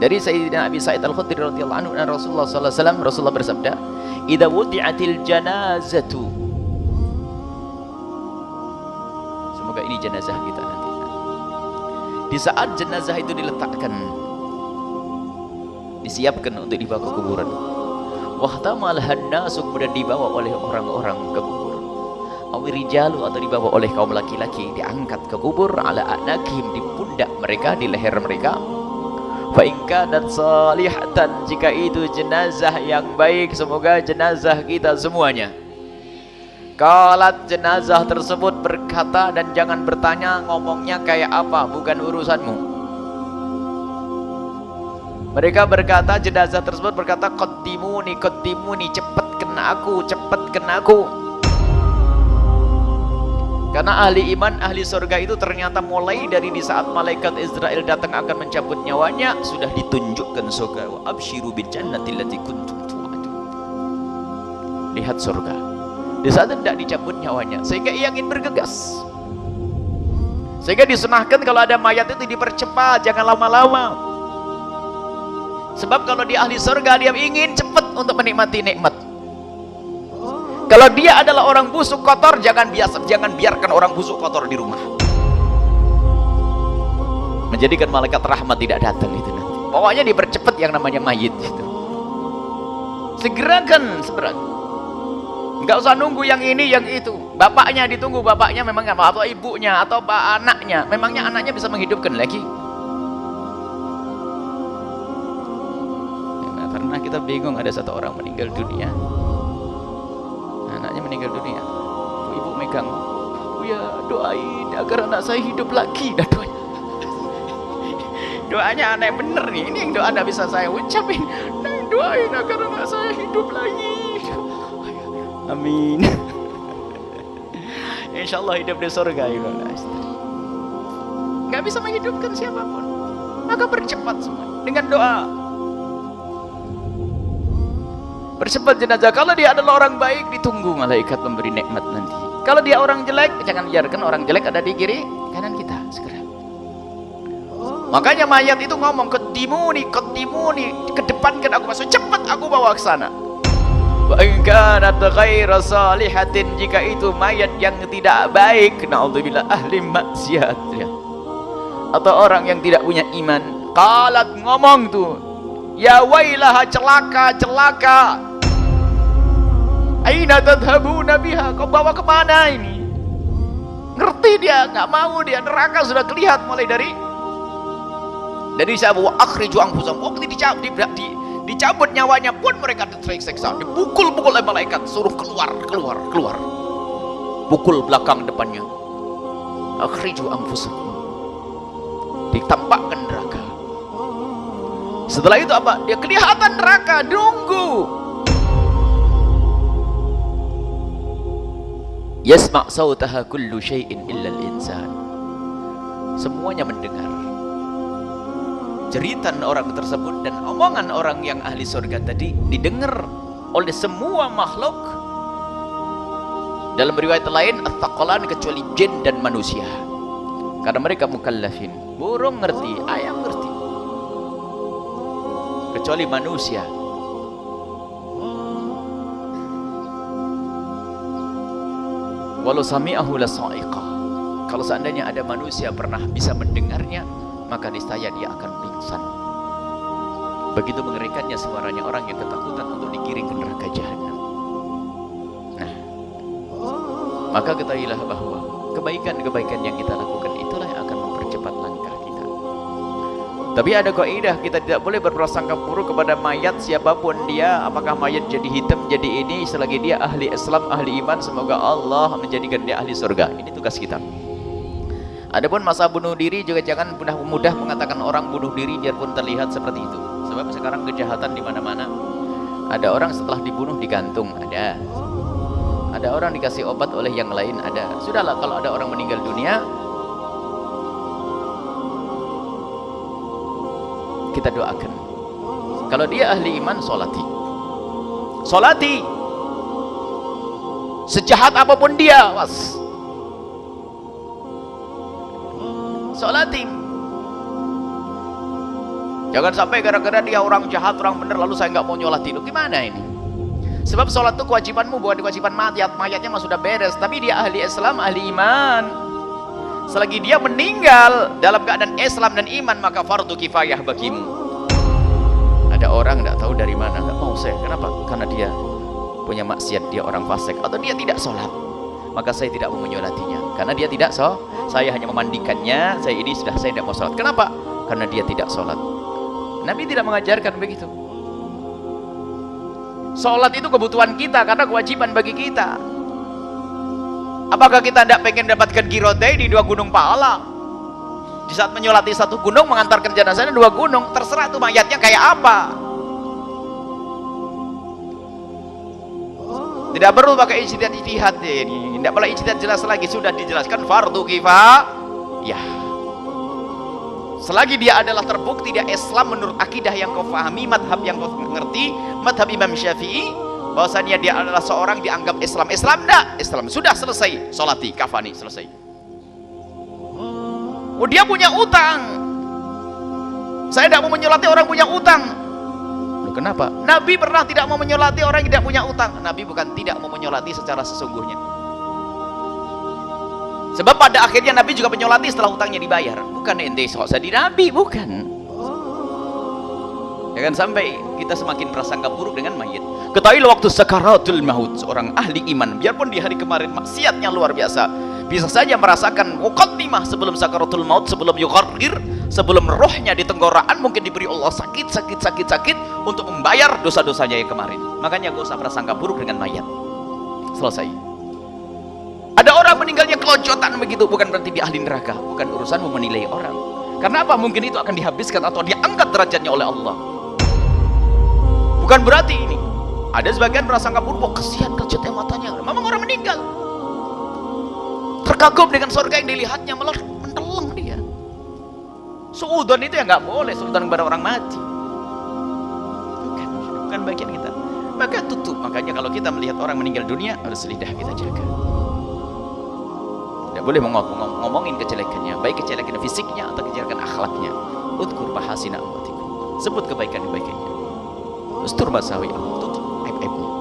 Dari Sayyidina Abi Sa'id Al-Khudri radhiyallahu anhu, Rasulullah sallallahu alaihi wasallam, Rasulullah bersabda, "Idza wudi'atil janazatu." Semoga ini jenazah kita nanti. Di saat jenazah itu diletakkan, disiapkan untuk dibawa ke kuburan. Wahtamal hannasu, kemudian dibawa oleh orang-orang ke kubur. Awirijalu, atau dibawa oleh kaum laki-laki, diangkat ke kubur. Ala anakim, di pundak mereka, di leher mereka. Fa in kanat salihatan, jika itu jenazah yang baik, semoga jenazah kita semuanya. Qalat, jenazah tersebut berkata, dan jangan bertanya ngomongnya kayak apa, bukan urusanmu. Mereka berkata, jenazah tersebut berkata, qaddimuni, qaddimuni, cepatkan aku, cepatkan aku. Karena ahli iman, ahli surga itu ternyata mulai dari di saat malaikat Israel datang akan mencabut nyawanya, sudah ditunjukkan surga. Wa absyiru bil jannati allati kuntum tu'adun. Lihat surga. Di saat tidak dicabut nyawanya, sehingga ia ingin bergegas. Sehingga disunahkan kalau ada mayat itu dipercepat, jangan lama-lama. Sebab kalau dia ahli surga, dia ingin cepat untuk menikmati nikmat. Kalau dia adalah orang busuk kotor, jangan biarkan orang busuk kotor di rumah. Menjadikan malaikat rahmat tidak datang itu nanti. Pokoknya dipercepat yang namanya mayit itu. Segerakan, segera. Enggak usah nunggu yang ini, yang itu. Bapaknya ditunggu, bapaknya memang nggak mau, atau ibunya, atau anaknya. Memangnya anaknya bisa menghidupkan lagi? Ya, karena kita bingung, ada satu orang meninggal dunia. Anaknya meninggal dunia, ibu megang, ya doain agar anak saya hidup lagi. Nah, doanya aneh bener nih, ini yang doa tidak bisa saya ucapin. Nah, doain agar anak saya hidup lagi. Amin. Insya Allah hidup di surga ya. Nggak bisa menghidupkan siapapun, maka percepat semua dengan doa. Percepat jenazah. Kalau dia adalah orang baik, ditunggu malaikat memberi nikmat nanti. Kalau dia orang jelek, jangan biarkan orang jelek ada di kiri kanan kita, segera. Makanya mayat itu ngomong, qaddimuni, kedepankan aku, masuk cepat aku bawa ke sana. Wa in kanat ghairu salihatin, jika itu mayat yang tidak baik, naudzubillah, ahli maksiat ya, atau orang yang tidak punya iman. Qalat, ngomong tuh, ya wailaha, celaka, celaka. Aina tadhabuna biha, kau bawa kemana ini? Ngerti dia, nggak mau dia, neraka sudah kelihatan mulai dari siapa? Wa akhriju anfusakum. Waktu dicabut nyawanya pun mereka tersiksa, dipukul-pukul oleh malaikat, suruh keluar. Pukul belakang depannya. Akhriju anfusakum. Ditampakkan neraka. Setelah itu apa? Dia kelihatan neraka, nunggu. Yasma' sautaha kullu syai'in illa al-insan. Semuanya mendengar jeritan orang tersebut dan omongan orang yang ahli surga tadi didengar oleh semua makhluk. Dalam riwayat lain, ats-tsaqalan, kecuali jin dan manusia. Karena mereka mukallafin. Burung ngerti, ayam ngerti. Kecuali manusia. Walau sami'ahu lasa'iqah. Kalau seandainya ada manusia pernah bisa mendengarnya, maka niscaya dia akan pingsan. Begitu mengerikannya suaranya orang yang ketakutan untuk digiring ke neraka jahanam. Nah, maka ketahuilah bahwa kebaikan-kebaikan yang kita lakukan itulah yang akan mempercepat langkah kita. Tapi ada kaidah, kita tidak boleh berprasangka buruk kepada mayat siapapun dia. Apakah mayat jadi hitam, jadi ini, selagi dia ahli Islam, ahli iman, semoga Allah menjadikan dia ahli surga. Ini tugas kita. Adapun masa bunuh diri juga jangan mudah mengatakan orang bunuh diri biarpun terlihat seperti itu. Sebab sekarang kejahatan di mana-mana. Ada orang setelah dibunuh digantung, ada. Ada orang dikasih obat oleh yang lain, ada. Sudahlah, kalau ada orang meninggal dunia, kita doakan. Kalau dia ahli iman, solati. Sejahat apapun dia, was. Solati. Jangan sampai gara-gara dia orang jahat, orang bener, lalu saya nggak mau nyolatin. Gimana ini? Sebab sholat itu kewajibanmu, bukan kewajiban mayat. Mayatnya mah sudah beres, tapi dia ahli Islam, ahli iman. Selagi dia meninggal dalam keadaan Islam dan iman, maka fardu kifayah bagimu. Ada orang nggak tahu dari mana, nggak mau saya. Kenapa? Karena dia punya maksiat, dia orang fasik, atau dia tidak sholat, maka saya tidak mau menyolatinya. Karena dia tidak saya hanya memandikannya. Saya tidak mau sholat. Kenapa? Karena dia tidak sholat. Nabi tidak mengajarkan begitu. Sholat itu kebutuhan kita, karena kewajiban bagi kita. Apakah kita tidak pengen dapatkan giroday di 2 gunung pahala? Di saat menyolati 1 gunung, mengantarkan jenazahnya 2 gunung, terserah tuh mayatnya kayak apa. Tidak perlu pakai ijtihad ini. Tidak boleh ijtihad, jelas lagi, sudah dijelaskan fardu kifayah. Selagi dia adalah terbukti dia Islam menurut akidah yang kau fahami, madhab yang kau mengerti, madhab Imam Syafi'i, bahwasanya dia adalah seorang dianggap Islam. Islam enggak? Islam sudah selesai, solati, kafani, selesai. Oh, dia punya utang, saya tidak mau menyolati orang punya utang. Loh, kenapa? Nabi pernah tidak mau menyolati orang yang tidak punya utang. Nabi bukan tidak mau menyolati secara sesungguhnya. Sebab pada akhirnya Nabi juga menyolati setelah utangnya dibayar. Bukan ente sok jadi Nabi, bukan. Jangan sampai kita semakin prasangka buruk dengan mayit. Ketahuilah waktu sakaratul maut, seorang ahli iman, biarpun di hari kemarin maksiatnya luar biasa, bisa saja merasakan muqaddimah sebelum sakaratul maut, sebelum yughargir, sebelum rohnya di tenggorokan, mungkin diberi Allah sakit untuk membayar dosa-dosanya yang kemarin. Makanya gak usah prasangka buruk dengan mayat. Selesai. Ada orang meninggalnya kelojotan begitu, bukan berarti dia ahli neraka. Bukan urusanmu menilai orang. Karena apa? Mungkin itu akan dihabiskan atau diangkat derajatnya oleh Allah. Bukan berarti ini. Ada sebagian prasangka buruk, kesian kelojotan matanya. Memang orang meninggal, terkagum dengan surga yang dilihatnya, malah menteleng dia. Suudon itu ya nggak boleh, suudon kepada orang mati. Bukan bagian kita. Maka tutup. Makanya kalau kita melihat orang meninggal dunia, harus lidah kita jaga. Tidak boleh ngomongin kejelekannya, baik kejelekan fisiknya atau kejelekan akhlaknya. Udkur bahasina amatikum, sebut kebaikan-kebaikannya. Ustur masawi, tutup aib-aibnya.